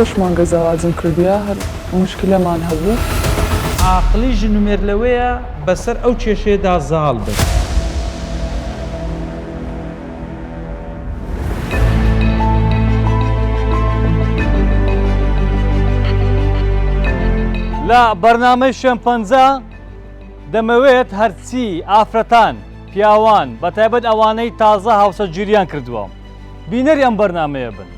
خۆشمان گەزاوازم کردووە هەر موشکلەمان هەبوو. عاقلی ژنومێر لەوەیە بەسەر ئەو کێشەیەدا زاڵ بن. لە بەرنامەی شێمپەنجە دەمەوێت هەرچی ئافرەتان پیاوان بەتایبەت ئەوانەی تازە هاوسەرگیریان کردووە بینەری ئەم بەرنامەیە بن.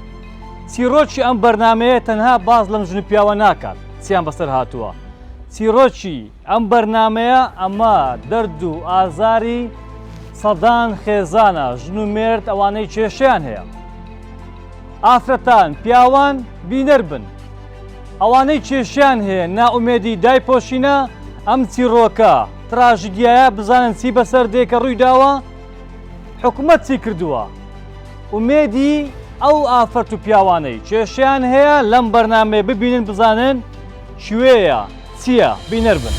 چیرۆکی ئەم بەرنامەیە تەنها باز لەم ژن و پیاوە ناکات چیان بەسەر هاتووە. چیرۆکی ئەم بەرنامەیە ئەمە دەرد و ئازاری سەدان خێزانە ژن و مێرد ئەوانەی کێشیان هەیە. ئافرەتان پیاوان بینەر بن. ئەوانەی کێشیان هەیە ناومێدی دایپۆشینە ئەم چیرۆکە تراژیدیایە بزانن چی بەسەر دێکە ڕووی داوە حکوومەت چی کردووە. ئومێدی ئەو ئافرەت و پیاوانەی کێشیان هەیە لەم بەرنامەیە ببینن بزانن شوێیە چییە بینەر بن.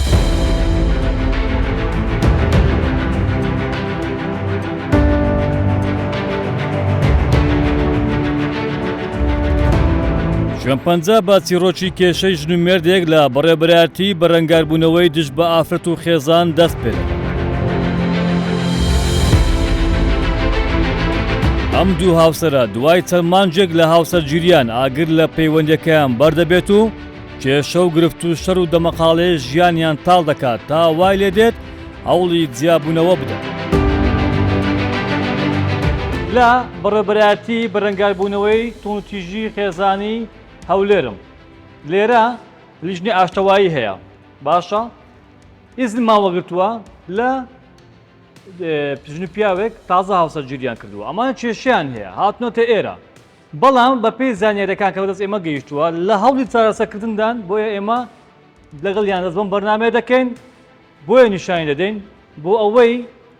شێمپەنجە بە چیرۆکی کێشەی ژن و مێردێک لە بەڕێبەرایەتی بەرەنگاربوونەوەی دژ بە ئافرەت و خێزان دەست پێ دەکات. ئەم دوو هاوسەرە دوای چەند مانجێک لە هاوسەرگیریان ئاگر لە پەیوەندەکەیان بەردەبێت و کێشە و گرفت و شەر و دەمەقاڵەیە ژیانیان تاڵ دەکات تا وای لێ دێت هەوڵی جیابوونەوە بدەن. لە بەڕێبەرایەتی بەرەنگاربوونەوەی توونتیژی خێزانی هەولێرم لێرە لیژنی ئاشتەوایی هەیە باشە ئیزن ماوەگرتووە لە ژن و پیاوێک تازە هاوسەرگیریان کردووە ئەمان کێشیان هەیە هاتنۆتە ئێرە بەڵام بە پێی زانیاریەکان کە بەدەست ئێمە گەیشتووە لە هەوڵی چارەسەرکردندان بۆیە ئێمە لەگەڵیان دەست بەم بەرنامەیە دەکەین بۆیە نیشانی دەدەین بۆ ئەوەی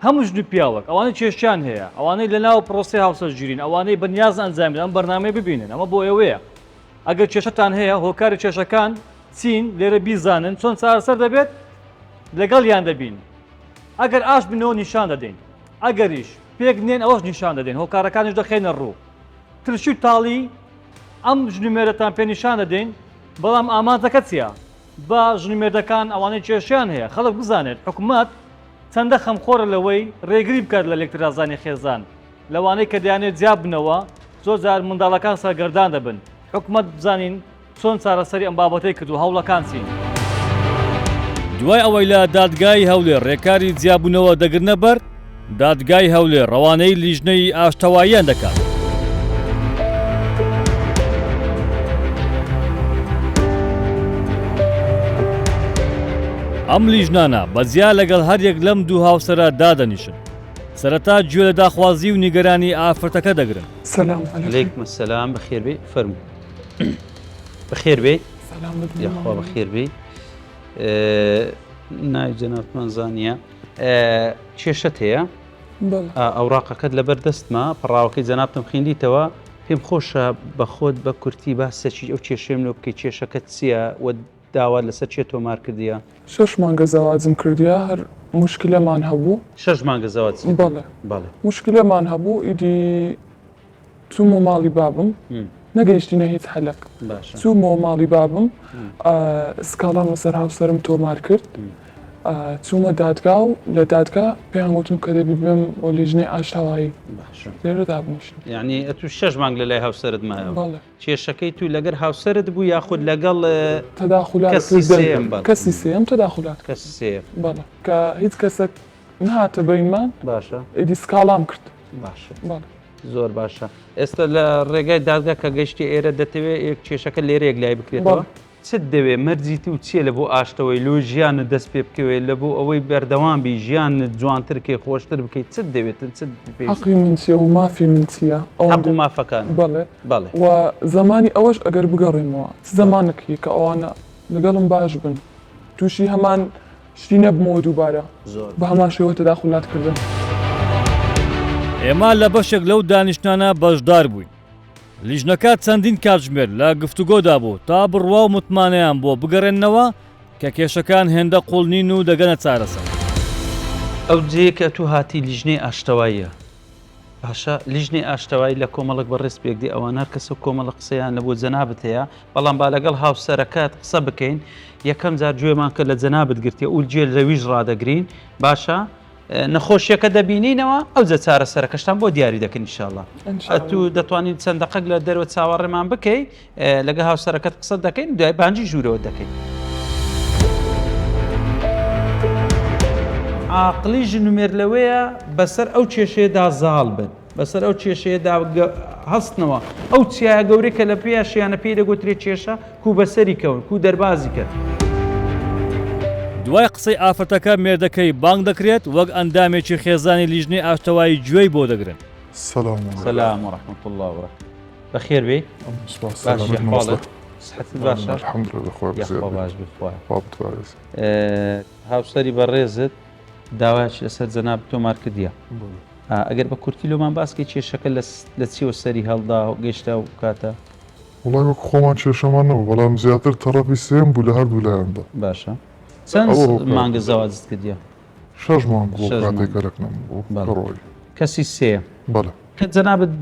هەموو ژن و پیاوەک ئەوانەی کێشیان هەیە ئەوانەی لە ناو پرۆسی هاوسەرگیرین ئەوانەی بەنیاز ئەنجامێن ئەم بەرنامەیە ببینن ئەمە بۆ ئێوەیە ئەگەر کێشەتان هەیە هۆکاری کێشەکان چین لێرە بیزانن چۆن چارەسەر دەبێت لەگەڵیان دەبین ئەگەر ئاش بنەوە نیشان دەدەین ئەگەریش پێک نێن ئەوەش نیشان دەدەین هۆکارەکانیش دەخێنە ڕوو ترشی و تاڵی ئەم ژنومێرەتان پێ نیشان دەدەین بەڵام ئامانجەکە چییە بە ژنومێردەکان ئەوانەی کێشیان هەیە خەڵک بزانێت حکوومەت چەندە خەمخۆرە لەوەی ڕێگری بکات لە لێکترازانی خێزان لەوانەی کە دەیانێت جیاب بنەوە زۆر جار منداڵەکان سەرگەردان دەبن حکوومەت بزانین چۆن چارەسەری ئەم بابەتەی کردو هەوڵەکان چین. دوای ئەوەی لە دادگای هەولێر ڕێکاری جیاببوونەوە دەگرنە بەر دادگای هەولێر ڕەوانەی لیژنەی ئاشتەواییان دەکات. ئەم لیژنانە بەجیا لەگەڵ هەریەک لەم دوو هاوسەرە دادەنیشن سەرەتا گوێ لە داخوازی و نیگەرانی ئافرەتەکە دەگرن. سەلام عەلەیکم سەلام بەخێر بێ فەرموو بەخێر بێ یاخوا بەخێر بێ ناوی جەنابتمان زانیە کێشەت هەیە ئەوراقەکەت لەبەر دەستمە پڕاوەکەی جەنابتم خوێندیتەوە پێم خۆشە بە خۆت بە کورتی باسەکی ئەو کێشەم لێ بکەی کێشەکەت چییە و داوا لەسەر چێ تۆمار کردیە؟ 6 مانگە زەواجم کردووە هەر موشکلەمان هەبوو 6 مانگە زەواج بەڵێ موشکلەمان هەبوو ئیدی چوومە ماڵی بابم نەگەیشتینە هیچ هەلک چوومەوە ماڵی بابم سکاڵام لەسەر هاوسەرم تۆمار کرد چوومە دادگا و لە دادگا پێیان گوتم کە دەبی بێم بۆ لیژنەی ئاشتەوایی لێرە دابنیشم. یعنی ئەتو 6 مانگ لە لای هاوسەرت مایەوە کێشەکەی تو لەگەر هاوسەرت بوو یاخود لەگەڵ کەسی سێم تەداخولات کەسی سێم بەڵێ کە هیچ کەسێک نهاتە بەینمان باشە ئیدی سکاڵام کرد باشە بەڵێ زۆر باشە ئێستا لە ڕێگای دادگا کە گەشتی ئێرە دەتەوێت کێشەکە لێرە یەک لای بکرێتەوە چت دەوێ مەرجیت و چیە لە بۆ ئاشتەوەی لۆ ژیانت دەست پێ بکەوێت لە بۆ ئەوەی بەردەوام بی ژیانت جوانتر کێ خۆشتر بکەیت چت دەوێت حەقی من چیە و مافی من چییە حەق و مافەکان بەڵێ و زمانی ئەوەش ئەگەر بگەڕێمەوە زمانێکی کە ئەوانە لەگەڵم باش بن تووشی هەمان شتی نەبمەوە دووبارە بە هەمان شێوە تەداخولاتکردن. ئێمە لە بەشێک لەو دانیشتانە بەشدار بووین. لیژنەکە چەندین کاتژمێر لە گفتوگۆدا بوو تا بڕوا و متمانەیان بۆ بگەڕێنەوە کە کێشەکان هێندە قوڵنین و دەگەنە چارەسەر. ئەو جەیە کە تو هاتی لیژنەی ئاشتەواییە باشە لیژنەی ئاشتەوایی لە کۆمەڵک بەڕێز پێکدی ئەوانە کەسە کۆمەڵە قسەیان لە بۆ جەنابەت هەیە بەڵام با لەگەڵ هاوسەرەکەت قسە بکەین یەکەم جار گوێمان کە لە جەنابەت گرتیە و جێ لەویش ڕادەگرین باشە نەخۆشیەکە دەبینینەوە ئەو جە چارەسەرەکەشتان بۆ دیاری دەکەن ئینشاءڵڵا تو دەتوانین چەند دقەق لە دەرەوە چاوەڕێمان بکەی لەگە هاوسەرەکەت قسە دەکەین دوای بانجی ژوورەوە دەکەین. عاقلی ژنومێر لەوەیە بەسەر ئەو کێشەیەدا زاڵ بن بەسەر ئەو کێشەیەدا هەستنەوە ئەو چیایە گەورەی کە لە پێیانە پێی دەگوترێت کێشە کو بەسەری کەون کو دەربازی کرد. دوای قسەی ئافرەتەکە مێردەکەی بانگ دەکرێت وەک ئەندامێکی خێزانی لیژنەی ئاشتەوایی گوێی بۆ دەگرن. سەلام و ڕەحمەت الله و بەرەکەتوه. بەخێر بێ باشی حاڵت سحەتت باشە باش هاوسەری بەڕێزت داوایکی لەسەر جەناب تۆمار کردیە ئەگەر بە کورتی لۆمان باسکەی کێشەکە لە چیوە سەری هەڵدا و گەیشتا و کاتە وڵای وەک خۆمان کێشەمان نەبوو بەڵام زیاتر تەڕەفی سێم بوو لە هەردوو لایەندا. باشە چەند مانگە زەواجت کردیە؟ 6 مانگ بۆ کاتێکەرەک نەبوو کەسی سێ بەڵێ کە جەنابەت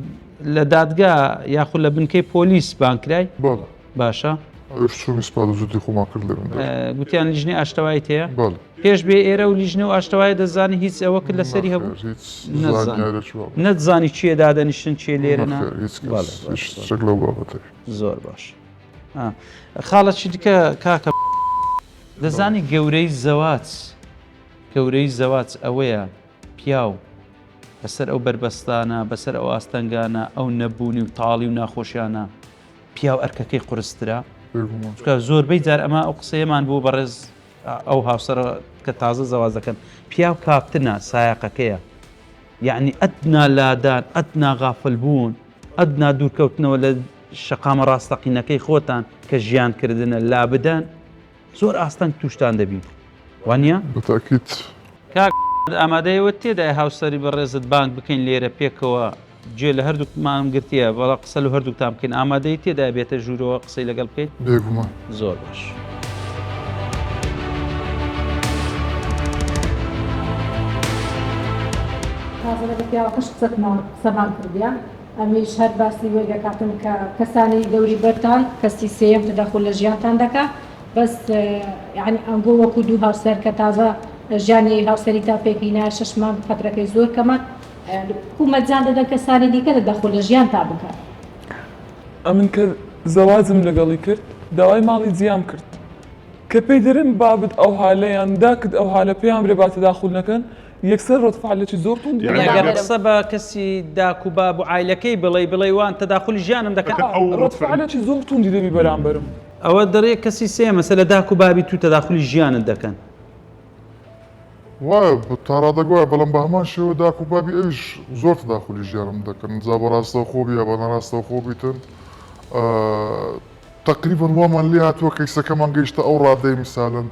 لە دادگا یاخود لە بنکەی پۆلیس بانکرای بەڵێ باشە چوومی سپاد و زودی خۆمان کرد لە گوتیان لیژنەی ئاشتەوایی تەیە بەڵێ پێش بێ ئێرە و لیژنە و ئاشتەوایی دەزانی هیچ ئەوە کرد لەسەری هەبوو نەتزانی چیە دادەنیشتن چێ لێرە شک لەو بابەتەی زۆر باش خاڵەتی دیکە کاکە دەزانی گەورەی زەواج ئەوەیە پیاو بەسەر ئەو بربەستانە بەسەر ئەو ئاستەنگانە ئەو نەبوونی و تاڵی و ناخۆشیانە پیاو ئەرکەکەی قورسترا زۆربەی جار ئەمە ئەو قسەیەمان بوو بەڕێز ئەو هاوسەرە کە تازە زەواز دەکەن پیاو کاپتنە سایەقەکەیە یعنی ئەدنا لادان ئەدنا غافل بوون ئەدنا دوورکەوتنەوە لە شەقامە ڕاستەقینەکەی خۆتان کە ژیانکردنە لا بدەن زۆر ئاستەنگ تووشتان دەبین وانە بەتاکیت ئامادەیەوە تێدا هاوسەری بەڕێزت بانک بکەین لێرە پێکەوە گوێ لە هەردووکمان گرتیە بەڵا قسە لە هەردووکتان بکەین ئامادەی تێدا بێتە ژوورەوە قسەی لەگەڵ بکەیت بێگومان زۆر باش. قسەمان کردیا ئەمیش هەر باسی وێ دەکاتم کە کەسانی گەوری بەرتان کەسی سێم تدەخل لە ژیانتان دەکات بەس یعنی ئەنگۆ وەکو دوو هاوسەر کە تازە ژیانی هاوسەری تا پێکینە 6 مانگ فترەکەی زۆر کەمە حکومەتجان دەدەن کەسانی دیکە دەخل لە ژیان تا بکات. ئەمن کە زەوازم لەگەڵی کرد داوای ماڵی جیام کرد کە پێی دەرم بابت ئەو حالەیان داکرد ئەو حالە پێیان برێ با تەداخل نەکەن یەکسەر ڕۆتفعلێکی زۆر توند ئەگەر قسە بە کەسی داک و باب و عایلەکەی بڵێ وان تەداخلی ژیانم دەکەن ڕۆتفعلێکی زۆر توندی دەبی بەرامبەرم ئەوە دەڕێ کەسی سێ مەسەلە داک و بابی تو تەداخلی ژیانت دەکەن وایە تا ڕادەگوایە بەڵام بە هەمان شێوە داک و بابی ئەویش زۆر تەداخلی ژیانم دەکەن جا بە ڕاستەوە خۆبی یا بە نەڕاستەوە خۆبیتن تقریبا وامان لێ هاتووە کەیسەکەمان گەیشتە ئەو ڕادەی میسالن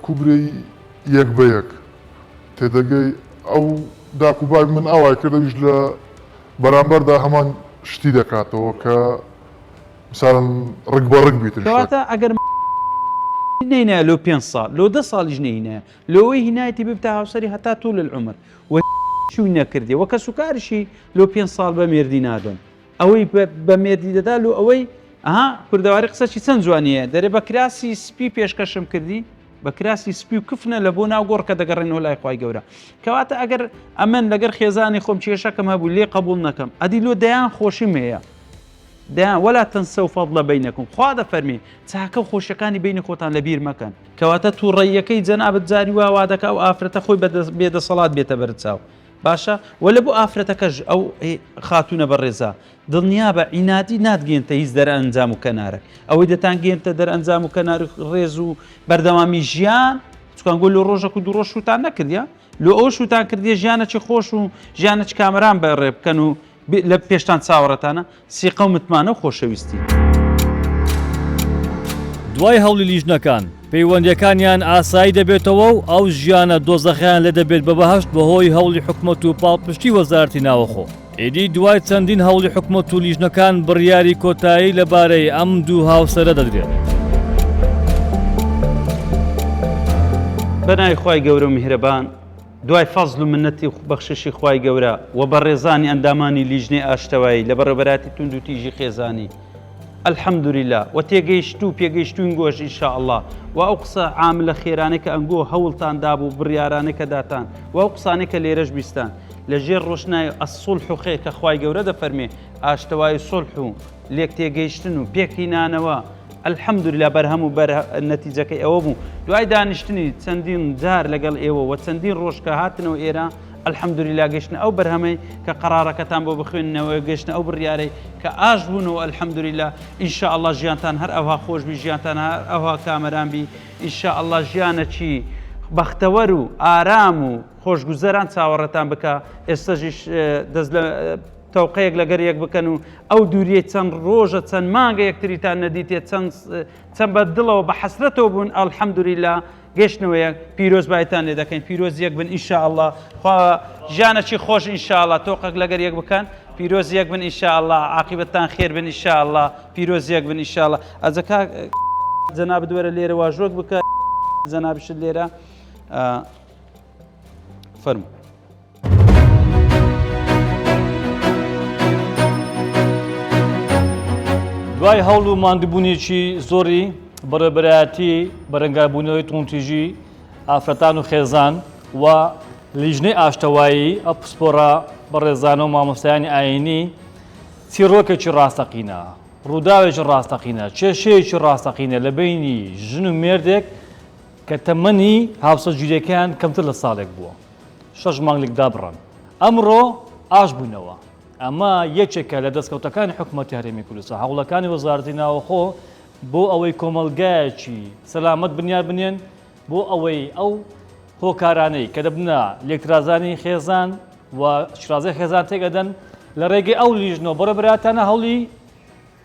کوبرەی یەک بە یەک تێدەگەی ئەو داک و بابی من ئاوای کردەویش لە بەرامبەردا هەمان شتی دەکاتەوە کە مثالن ڕگ بە ڕگ بیتن کەواتە ئەگەر نینە لۆ 5 ساڵ لۆ 10 ساڵیش نینە لۆی هینایەتی ببتە هاوسەری هەتا توو لە العمر چووی نەکردی وە کە سوکاریشی لۆ 5 ساڵ بە مێردی نادۆن ئەوەی بە مێردی دەدا لۆ ئەوەی ئەها کوردەواری قسەی چەند جوانیە دەرێ بە کراسی سپی پێشکەشم کردی بە کراسی سپی و کفنە لە بۆ ناو گۆڕکە دەگەڕێنەوە لای خی گەورە کەواتە ئەگەر ئەمن لەگەر خێزانی خۆم کێشەکەم هەبوو لێ قبول نەکەم ئەدی لۆ دەیان خۆشیم هەیە دەیان وەلا تەنسەو فەضلە بینەکەم خوا دەفەرمێ چاکە و خۆشیەکانی بینی خۆتان لەبیر مەکەن کەواتە تووڕێیەکەی جەنابەت جاری وا دەکا و ئافرەتە خۆی بێدەسەڵات بێتە بەرچاو باشە وەلە بۆ ئافرەتەکەش ئەو خاتونە بەڕێزا دڵنیا بە عیناتی ناتگەێنتە هیچ دەرەنجام و کەنارێک ئەوەی دەتانگەێنتە دەرەنجام و کەنار ڕێز و بەردەوامی ژیان چکان گۆ لە ڕۆژێک و دوو ڕۆژ شوتان نەکردیا لۆ ئەو شوتان کردیە ژیانەکی خۆش و ژیانەی کامەران بەڕێ بکەن و لە پێشتان چاوەڕەتانە سیقە و متمانە و خۆشەویستی. دوای هەوڵی لیژنەکان پەیوەندیەکانیان ئاسایی دەبێتەوە و ئەو ژیانە دۆزەخیان لێ دەبێت بە بەهەشت بەهۆی هەوڵی حکومەت و پاڵپشتی وەزارەتی ناوەخۆ. ئیدی دوای چەندین هەوڵی حکومەت و لیژنەکان بڕیاری کۆتایی لەبارەی ئەم دوو هاوسەرە دەدرێت. بەنای خوای گەورە و میهرەبان دوای فەزل و منەتی و بەخششی خوای گەورە و بەڕێزانی ئەندامانی لیژنەی ئاشتەوایی لە بەڕێبەراتی تونند و تیژی خێزانی الحەمدولیلا و تێگەیشت و پێگەیشتوین گۆش ئینشاءالله و ئەو قسە عاملە خێرانەی کە ئەنگۆ هەوڵتان دابوو بڕیارانەی کە داتان و ئەو قسانەی کە لێرەش بیستان لەژێر ڕۆشنای ئەسڵح و خێر کە خوای گەورە دەفەرمێ ئاشتەوایی سڵح و لێک تێگەیشتن و پێکهینانەوە الحەمدولیلا بەرهەم و نەتیجەکەی ئەوە بوو دوای دانیشتنی چەندین جار لەگەڵ ئێوە و چەندین ڕۆژ کە هاتنەوە ئێرە الحەمدولیلا گەشتن ئەو بەرهەمەی کە قەرارەکەتان بۆ بخوێننەوە گەشتن ئەو بڕیارەی کە ئاش بوونەوە الحەمدولیلا ئینشاءالله ژیانتان هەر ئەوها خۆش بی ژیانتان هەر ئەوها کامەران بی ئینشاءالله ژیانەکی بەختەوەر و ئارام و خۆشگوزەران چاوەڕەتان بکە ئێستاژیش دەست لە تەوقەیەک لەگەر یەک بکەن و ئەو دووریە چەند ڕۆژە چەند مانگە یەکتریتان نەدیتێت چەند بە دڵەوە بە حەسرەتەوە بوون الحەمدولیلا گەشتنەوەیە پیرۆز بایتان لێ دەکەین پیرۆز یەک بن ئینشاءالله خوا ژیانەکی خۆش ئینشاءالله تۆقەک لەگەر یەک بکەن پیرۆز یەک بن ئینشاءالله عاقبەتتان خێر بن ئینشاءالله پیرۆز یەک بن ئینشاءالله ئەجەکا جەناب دووەرە لێرە واژۆک بکە جەنابشت لێرە فەرموو. دوای هەوڵ و ماندووبوونێکی زۆری بەڕێبەرایەتی بەرەنگاربوونەوەی تونتیژی ئافرەتان و خێزان و لیژنەی ئاشتەوایی ئەو پسپۆرە بەڕێزانە و مامۆستایانی ئاینی چیرۆکێکی ڕاستەقینە ڕووداوێکی ڕاستەقینە کێشەیەکی ڕاستەقینە لە بینی ژن و مێردێک کە تەمەنی هاوسەرگیریەکەیان کەمتر لە ساڵێک بووە 6 مانگێک دابڕن ئەمڕۆ ئاش بوونەوە ئەمە یەکێکە لە دەستکەوتەکانی حکوومەتی هەرێمی کوردستان هەوڵەکانی وەزارەتی ناوەخۆ بۆ ئەوەی کۆمەلگایەکی سەلامەت بنیاد بنێن بۆ ئەوەی ئەو هۆکارانەی کە دەبنە لێکترازانی خێزان و شرازەی خێزان تێگەدەن لە ڕێگەی ئەو لیژنەوە بەڕێبەراتانە هەوڵی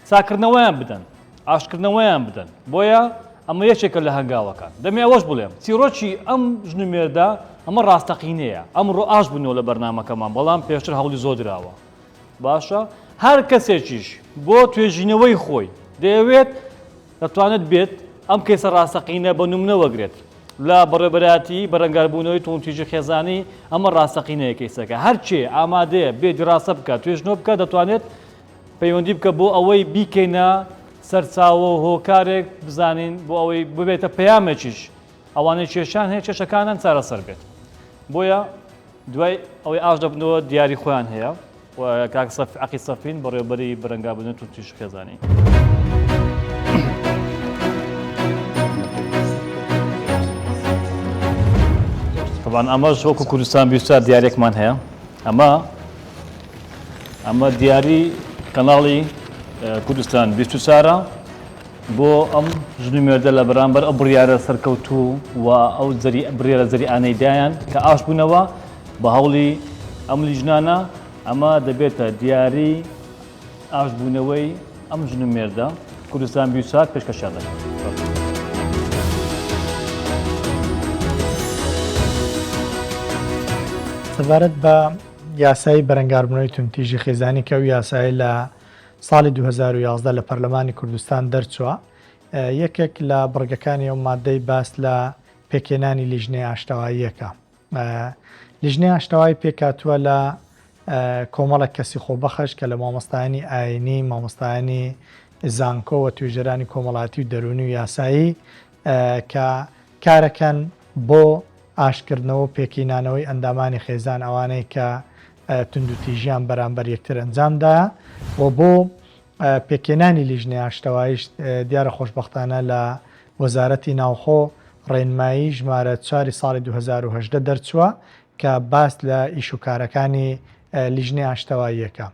چاکردنەوەیان بدەن ئاشکردنەوەیان بدەن بۆیە ئەمە یەکێکە لە هەنگاوەکان دەمێ ئەوەش بڵێم چیرۆکی ئەم ژن و مێردا ئەمە ڕاستەقینەیە ئەمڕۆ ئاش بوونەوە لە بەرنامەکەمان بەڵام پێشتر هەوڵی زۆر درراوە باشە هەر کەسێکیش بۆ توێژینەوەی خۆی دەیەوێت دەتوانێت بێت ئەم کەسە ڕاستەقینە بە نمونە وەگرێت لە بەڕێبەراتی بەرەنگاربوونەوەی تونتیژی خێزانی ئەمە ڕاستەقینەیە کەیسەکە هەرچێ ئامادەیە بێت ڕاستە بکات توێژنەوە بکات دەتوانێت پەیوەندی بکە بۆ ئەوەی بیکەینە سەرچاوە و هۆکارێک بزانین بۆ ئەوەی ببێتە پەیامێکیش ئەوانەی کێشان هەیە کێشەکانان چارەسەر بێت بۆیە دوای ئەوەی ئاش دەبنەوە دیاری خۆیان هەیە و کاک عەقیل سەفین بەڕێوەبەری بەرەنگاربوونەوەی تونتیژی خێزانی طبعا ئەمەش وەکو کوردستان بیستار دیارێکمان هەیە ئەمە دیاری کەناڵی کوردستان 24 بۆ ئەم ژن و مێردە لە بەرامبەر ئەو بڕیارە سەرکەوتوو و ئەو بڕیارە زەریعانەی دایان کە ئاش بوونەوە بە هەوڵی ئەم لیژنانە ئەمە دەبێتە دیاری ئاش بوونەوەی ئەم ژن و مێردە کوردستان 24 پێشکەشیان دەکات. سەبارەت بە یاسایی بەرەنگاربوونەوەی تونتیژی خێزانی کە ئەو یاسایی لە ساڵی 2011 لە پەرلەمانی کوردستان دەرچووە یەکێک لە بڕگەکانی ئەو مادەی باس لە پێکێنانی لیژنەی ئاشتەواییەکە لیژنەی ئاشتەوایی پێکاتووە لە کۆمەڵە کەسی خۆبەخش کە لە مامۆستایانی ئاینی مامۆستایانی زانکۆ و توێژەرانی کۆمەڵاتی و دەرونی و یاسایی کە کارەکەن بۆ ئاشکردنەوە پێکینانەوەی ئەندامانی خێزان ئەوانەی کە تونند و تیژیان بەرامبەر یەکتر ئەنجامدایە و بۆ پێکێنانی لیژنەی ئاشتەواییش دیارە خۆشبەختانە لە وەزارەتی ناوخۆ ڕێنمایی ژمارە 4 ساڵی 2010 دەرچووە کە باس لە ئیش و کارەکانی لیژنەی ئاشتەواییەکە.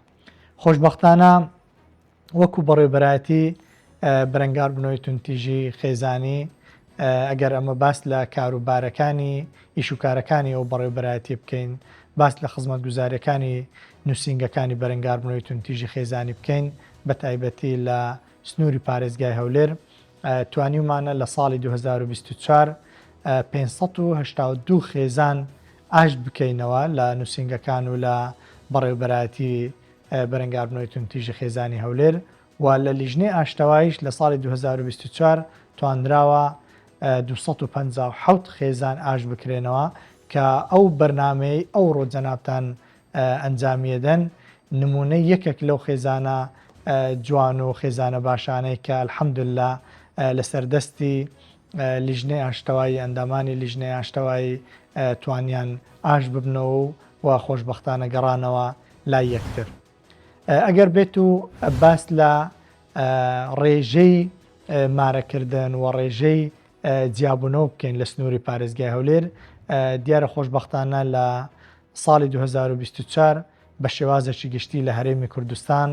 خۆشببختانە وەکو بەڕێوەبەرایەتی بەرەنگار بنەوەی تونتیژی خێزانی ئەگەر ئەمە باس لە کاروبارەکانی ئیش و کارەکانی ئەو بەڕێوەبەرایەتی بکەین، باس لە خزمەت گوزاریەکانی نووسنگەکانی بەرەنگار بنەوەی تونتیژی خێزانی بکەین، بە تایبەتی لە سنووری پارێزگای هەولێر توانیمانە لە ساڵی 2024 582 خێزان ئاشت بکەینەوە لە نووسنگەکان و لە بەڕێوەبەرایەتی بەرەنگار بنەوەی تونتیژی خێزانی هەولێر و لە لیژنەی ئاشتەواییش لە ساڵی 2024 توانراوە 257 خێزان ئاش بکرێنەوە کە ئەو بەرنامەی ئەو ڕۆجەنابتان ئەنجامیەدەن نمونەی یەکێک لەو خێزانە جوان و خێزانە باشانەی کە الحەمدوللا لەسەر دەستی لیژنەی ئاشتەوایی ئەندامانی لیژنەی ئاشتەوایی توانیان ئاش ببنەوە و خۆشببختانە گەڕانەوە لای یەکتر. ئەگەر بێت و باس لە ڕێژەی مارەکردن و ڕێژەی جیابوونەوە بکەین لە سنووری پارێزگای هەولێر، دیارە خۆشببختانە لە ساڵی 2024 بە شێوازێکی گشتی لە هەرێمی کوردستان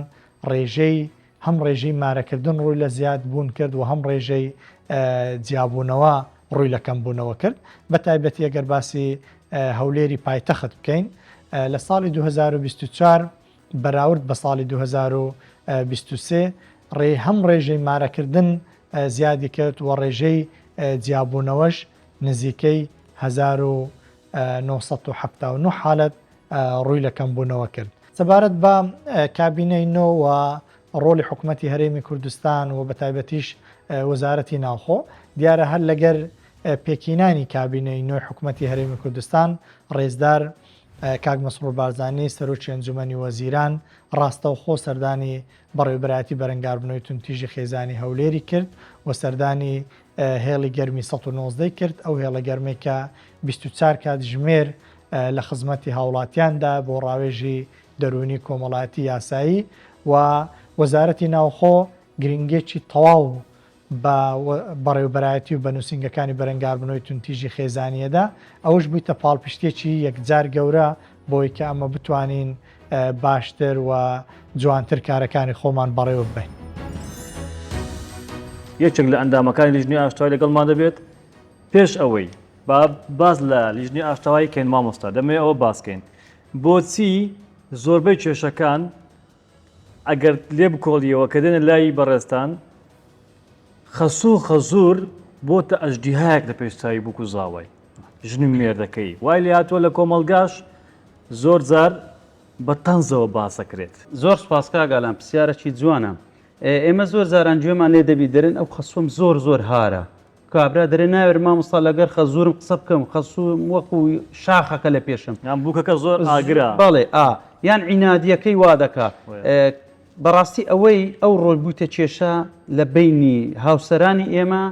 ڕێژەی هەم ڕێژەی مارەکردن ڕووی لە زیاد بوون کرد و هەم ڕێژەی جیابوونەوە ڕووی لە کەمبوونەوە کرد. بە تایبەتی ئەگەر باسی هەولێری پایتەخت بکەین لە ساڵی 2024 بەراورد بە ساڵی 2023 هەم ڕێژەی مارەکردن زیادی کرد و ڕێژەی جیابوونەوەش نزیکەی 1970 حالت ڕووی لە کەمبوونەوە کرد. سەبارەت بە کابینەی نۆ و ڕۆلی حکوومەتی هەرێمی کوردستان و بە تایبەتیش وەزارەتی ناوخۆ، دیارە هەر لەگەر پێکینانی کابینەی نۆی حکوومەتی هەرێمی کوردستان ڕێزدار کاک مەسرور بارزانی سەرۆکی ئەنجومەنی وەزیران ڕاستەوخۆ سەردانی بەڕێوەبەرایەتی بەرەنگار بنەوەی تونتیژی خێزانی هەولێری کرد و سەردانی هێڵی گەرمی 119 کرد، ئەو هێڵە گەرمەی کە 24 کات ژمێر لە خزمەتی هاوڵاتیاندا بۆ ڕاوێژی دەرونی کۆمەڵایەتی یاسایی و وەزارەتی ناوخۆ گرنگێکی تەواو بە بەڕێوەبەرایەتی و بە نووسنگەکانی بەرەنگار بنەوەی تونتیژی خێزانیەدا، ئەوش بوویتە پاڵپشتێکی یەکجار گەورە بۆی کە ئەمە بتوانین باشتر و جوانتر کارەکانی خۆمان بەڕێوە ببین. یەکێک لە ئەندامەکانی لیژنەی ئاشتەوایی لەگەڵمان دەبێت پێش ئەوەی باز لە لیژنەی ئاشتەوایی کەین مامۆستا دەمەوێت ئەوە باسکەین بۆچی زۆربەی کێشەکان ئەگەر لێ بکۆڵیەوە کە دێنە لای بەڕێستان خەسوو خەزوور بۆتە ئەژدیهایەک لە پێشتایی بووک و زاوای ژنی مێردەکەی وای لێ هاتووە لە کۆمەڵگاش زۆر جار بە تەنزەوە باسەکرێت. زۆر سپاسکا گالان پرسیارەکی جوانە. ئێمە زۆر زاران گوێمان لێ دەبی دەرن ئەو خەسووم زۆر هارە کابرا دەرێ ناوێت مامۆستا لەگەر خەزوورم قسە بکەم خەسووم وەکو شاخەکە لە پێشم یان بووکەکە زۆر ئاگرا بەڵێ یان عینادیەکەی وا دەکا. بەڕاستی ئەوەی ئەو ڕۆی بووتە کێشە لە بینی هاوسەرانی ئێمە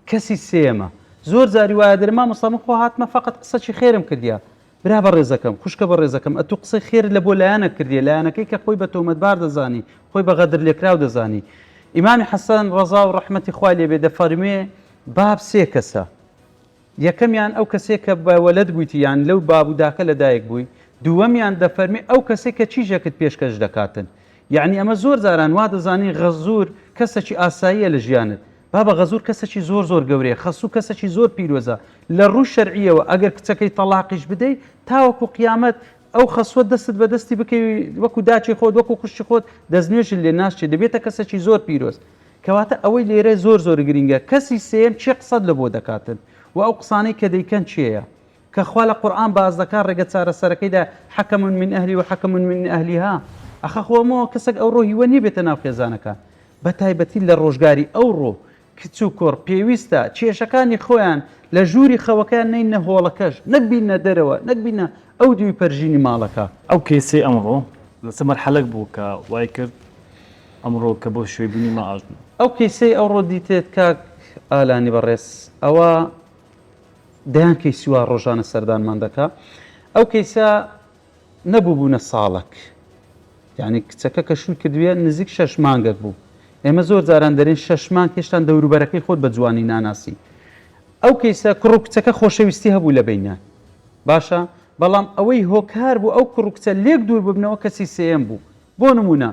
کەسی سێمە زۆر زاری وایە دەرێ مامۆستا من خۆ هاتمە فەقەت قسەی خێرم کردیا برا بە ڕێزەکەم خوشکە بە ڕێزەکەم ئەتو قسەی خێر لە بۆ لایەنە کردیە لایەنەکەی کە خۆی بە تۆمەتبار دەزانی خۆی بە غەدر لێکراو دەزانی. ئیمامی حەسەن ڕەزا و ڕەحمەتی خوای لێبێ دەفەرمێ باب سێ کەسە، یەکەمیان ئەو کەسێک کە بە وەلەد بوویتی یان لەو بابوداکە لەدایک بووی، دووەمیان دەفەرمێ ئەو کەسێک کە چیژێکت پێشکەش دەکاتن. یعنی ئەمە زۆر زاران وا دەزانی غەزوور کەسێکی ئاساییە لە ژیانت، بابە غەزوور کەسێکی زۆر گەورەیە، خەسوو کەسێکی زۆر پیرۆزە لە ڕوو شەرعیەوە ئەگەر کچەکەی تەلاقیش بدەیت تاوەکو قیامەت ئەو خەسووە دەستت بە دەستی بکەی وەکو داچی خۆت وەکو خوشتی خۆت دەستنوێژت لێ ناشێت دەبێتە کەسێکی زۆر پیرۆز. کەواتە ئەوەی لێرە زۆر گرینگە. کەسی سێم چێ قسەت لە بۆ دەکاتن و ئەو قسانەی کە دەیکەن چێیە کە خوا لە قورئان باز دەکات ڕێگە چارەسەرەکەیدا حەکەمون من ئەهلی و حەکەمون من ئەهلیها. ئەخە خۆمەوە کەسێک ئەو ڕۆهیوە نیە بێتە ناو خێزانەکان بە تایبەتی لە ڕۆژگاری ئەو ڕۆ کچ و کۆڕ پێویستە کێشەکانی خۆیان لە ژووری خەوەکان نینە هۆڵەکەش نەکبینە دەرەوە نەکبینە ئەو دوی پەرژینی ماڵەکە. ئەو کێسەی ئەمڕۆ لەسەر مەرحەلەک بوو کە وای کرد ئەمڕۆ کە بۆ شوێ بینی ماژن ئەو کێسەی ئەو ڕۆ دیتێت کاک ئالانی بەڕێز ئەوە دەیان کەیسی وا ڕۆژانە سەردانمان دەکا. ئەو کەیسە نەبوو بوونە ساڵک یعنی کچەکە کە شووی کردووە نزیک 6 مانگێک بوو. ئێمە زۆر جاران دەرێن 6 مانگ هێشتان دەوروبەرەکەی خۆت بە جوانی ناناسی. ئەو کەیسە کوڕ و کچەکە خۆشەویستی هەبوو لە بینیان باشە بەڵام ئەوەی هۆکار بوو ئەو کوڕ و کچە لێک دوور ببنەوە کەسی سێم بوو بۆ نمونە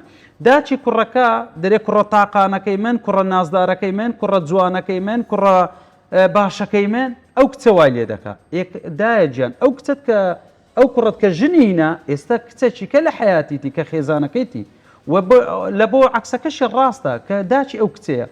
داچی کوڕەکە دەرێ کوڕە تاقانەکەی من کوڕە نازدارەکەی من کوڕە جوانەکەی من کوڕە باشەکەی من ئەو کچە وای لێ دەکات دایە گیان ئەو کچت کە ئەو کوڕەت کە ژنینە ئێستا کچێکی کە لە حیاتیتی کە خێزانەکەیتی لە بۆ عکسەکەشی ڕاستە کە داچی ئەو کچەیە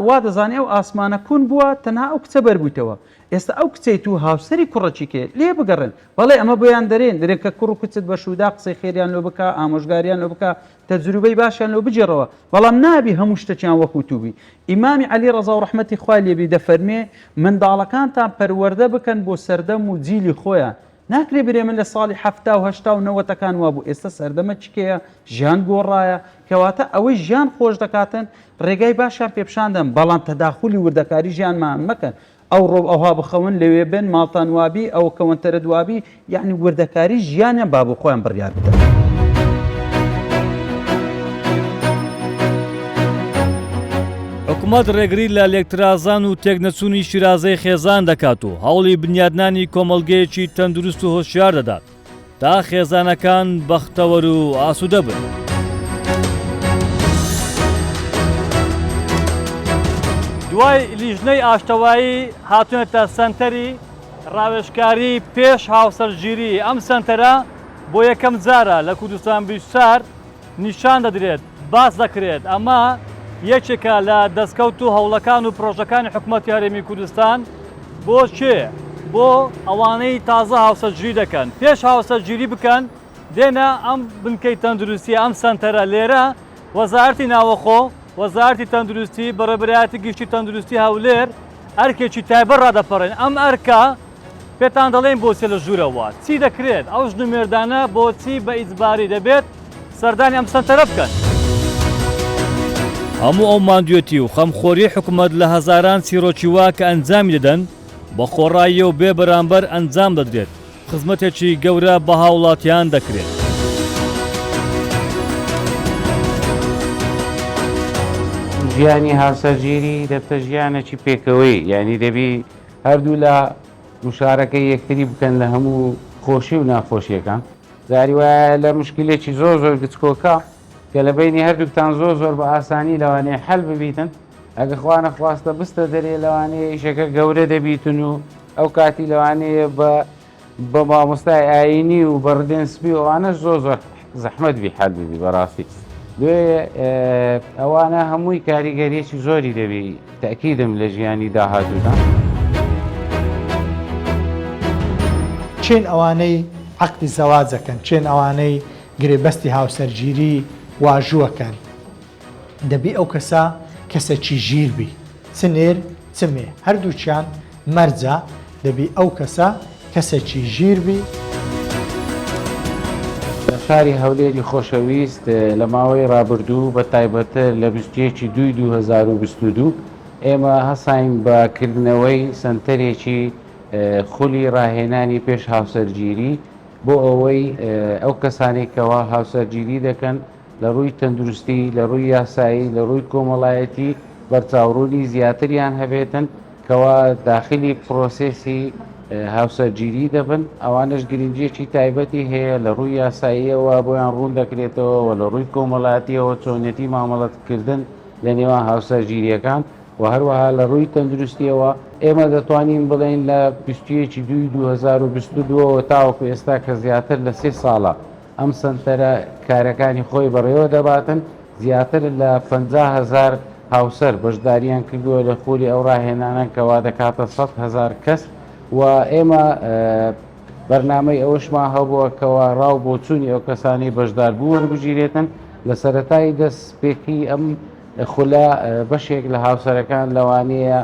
وا دەزانێ ئەو ئاسمانە کون بووە تەنها ئەو کچە بەربوویتەوە ئێستا ئەو کچەیت و هاوسەری کوڕەکی کێ لێ بگەڕن بەڵێ ئەمە بۆیان دەرێن کە کوڕ و کچت بە شودا قسەی خێریان لۆ بکە ئامۆژگاریان لۆ بکە تەجروبەی باشیان لۆ بجێڕەوە بەڵام نابی هەموو شتێکیان وەکو تووبی ئیمامی عەلی ڕەزا و ڕەحمەتی خوای لێبی دەفەرمێ منداڵەکانتان پەروەردە بکەن بۆ سەردەم و جیلی خۆیان ناکرێ برێ من لە ساڵی 1970 و 90ەکان وا بوو ئێستا سەردەمە چکەیە ژیان گۆڕایە کەواتە ئەوەی ژیان خۆش دەکاتن ڕێگای باشیان پێپشاندن بەڵام تەداخولی وردەکاری ژیانمان مەکەن ئەو ڕۆب ئەوها بخەون لەوێ بن ماڵتان وابی ئەو کەونتەرە دوابی یعنی وردەکاری ژیانیان با بۆ خۆیان بڕیار بدەن. حکوومەت ڕێگری لە لێکترازان و تێکنەچوونی شیرازەی خێزان دەکات و هەوڵی بنیادنانی کۆمەڵگەیەکی تەندروست و هۆشیار دەدات تا خێزانەکان بەختەوەر و ئاسوودە بن. دوای لیژنەی ئاشتەوایی هاتوونەتە سەنتەری ڕاوێژکاری پێش هاوسەرگیری ئەم سەنتەرە بۆ یەکەم جارە لە کوردستان بیشتار نیشان دەدرێت باس دەکرێت ئەمە یەکێکە لە دەستکەوت و هەوڵەکان و پرۆژەکانی حکوومەتی هەرێمی کوردستان بۆ چێ بۆ ئەوانەی تازە هاوسەرگیری دەکەن پێش هاوسەرگیری بکەن دێنە ئەم بنکەی تەندروستی ئەم سەنتەرە لێرە وەزارەتی ناوەخۆ وەزارەتی تەندروستی بەڕێبەرایەتی گشتی تەندروستی هەولێر ئەرکێکی تایبەت ڕادەپەڕێن ئەم ئەرکە پێتان دەڵێن بۆ سێ لە ژوورەوە چی دەکرێت ئەو ژنومێردانە بۆچی بە ئیجباری دەبێت سەردانی ئەم سەنتەرە بکەن. هەموو ئەو ماندوێتی و خەمخۆری حکوومەت لە هەزاران چیرۆکی وا کە ئەنجامی دەدەن بە خۆڕایی و بێ بەرامبەر ئەنجام دەدرێت خزمەتێکی گەورە بە هاوڵاتیان دەکرێت. ژیانی هاوسەرگیری دەبتە ژیانێکی پێکەوەی یعنی دەبی هەردوو لە وشارەکەی یەکتری بکەن لە هەموو خۆشی و ناخۆشیەکان زاری وایە لە مشکلێکی زۆر گچکۆکە کە لە بینی هەردووکتان زۆر بە ئاسانی لەوانەیە حەل ببیتن ئەگە خوا نەخواستە بستە دەرێ لەوانەیە ئیشەکە گەورە دەبیتن و ئەو کاتی لەوانەیە بە مامۆستای ئاینی و بەڕدێنسبی ئەوانە زۆر زەحمەت بی حەل ببی بەڕاستی دوێ ئەوانە هەمووی کاریگەریەکی زۆری دەبی تەکیدم لە ژیانی داهاتوودا چێن ئەوانەی عەقدی زەواجەکەن چێن ئەوانەی گرێبەستی هاوسەرگیری واژووەکەن دەبی ئەو کەسە کەسێکی ژیر بی چنێر چمێ هەردووچیان مەرجە دەبی ئەو کەسە کەسێکی ژیر بی. لە شاری هەولێری خۆشەویست لە ماوەی ڕابردوو بە تایبەتە لە 2022 ئێمە هەساین بەکردنەوەی سنتەرێکی خولی ڕاهێنانی پێش هاوسەرگیری بۆ ئەوەی ئەو کەسانێک کەوا هاوسەرگیری دەکەن لە ڕووی تەندروستی لە ڕووی یاسایی لە ڕووی کۆمەڵایەتی بەرچاوڕوونی زیاتریان هەبێتن کەوا داخلی پرۆسێسی هاوسەرگیری دەبن ئەوانش گرنگجێکی تایبەتی هەیە لە ڕووی یاساییەوە بۆیان ڕوون دەکرێتەوە و لە ڕووی کۆمەڵایەتیەوە چۆنێتی مامەڵەتکردن لە نێوان هاوسەرگیریەکان و هەروەها لە ڕووی تەندروستیەوە ئێمە دەتوانین بڵێن لە 2022 تاوەکو ئێستا کە زیاتر لە 3 ساڵە ئەم سنتەرە کارەکانی خۆی بەڕێوە دەباتن زیاتر لە 50,000 هاوسەر بەشداریان کردووە لە خولی ئەو ڕاهێنانە کەوا دەکاتە 100,000 کەس و ئێمە بەرنامەی ئەوشمان هەبووە کەوا ڕاو بۆ چوونی ئەو کەسانی بەشدار بوو وەربژیرێتن لە سەرەتای دەستپێکی ئەم خولە بەشێک لە هاوسەرەکان لەوانەیە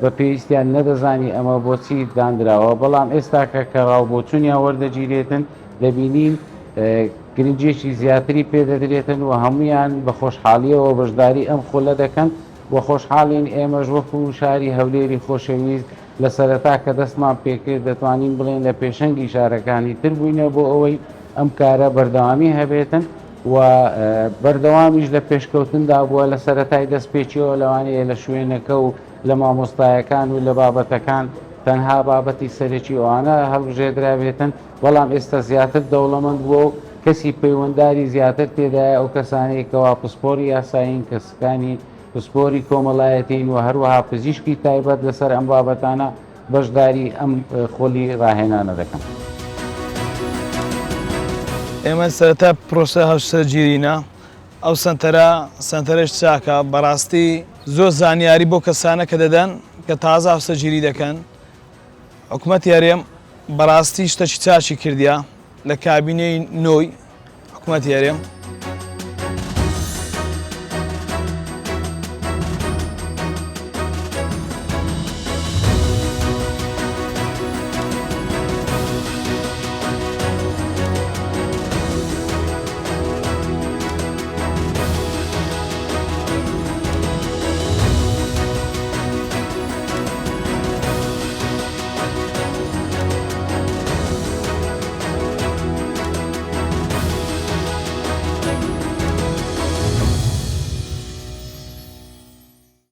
بە پێویستیان نەدەزانی ئەمە بۆچی دانراوە بەڵام ئێستاکە کە ڕاو بۆ چوونیان وەردەگیرێتن دەبینین گرنگجێکی زیاتری پێدەدرێتن و هەمویان بە خۆشحاڵیەوە بەشداری ئەم خولە دەکەن و خۆشحاڵین ئێمەش وەکو شاری هەولێری خۆشەویست لە سەرەتا کە دەستمان پێکرد دەتوانین بڵێن لە پێشەنگی شارەکانی تر بووینە بۆ ئەوەی ئەم کارە بەردەوامی هەبێتن و بەردەوامیش لە پێشکەوتندا بووە لە سەرەتای دەستپێچیەوە لەوانەیە لە شوێنەکە و لە مامۆستایەکان و لە بابەتەکان تەنها بابەتی سەرەکی ئەوانە هەڵبژێدرابێتن بەڵام ئێستا زیاتر دەوڵەمەند بووە و کەسی پەیوەندداری زیاتر تێدایە ئەو کەسانێکەوە پسپۆری یاسایین کەسەکانی پسپۆری کۆمەڵایەتین و هەروەها پزیشکی تایبەت لەسەر ئەم بابەتانە بەشداری ئەم خۆلی ڕاهێنانە دەکەن. ئێمە سەرەتا پرۆسە هەڵسەرگیرینە ئەو سنتەرش چاکە بەڕاستی زۆر زانیاری بۆ کەسانە کە دەدەن کە تازە هەڵسەرگیری دەکەن حکوومەت یاریێم بەڕاستی شتەی چاچی کردیا لە کابینەی نۆی حکوومەت یاریێم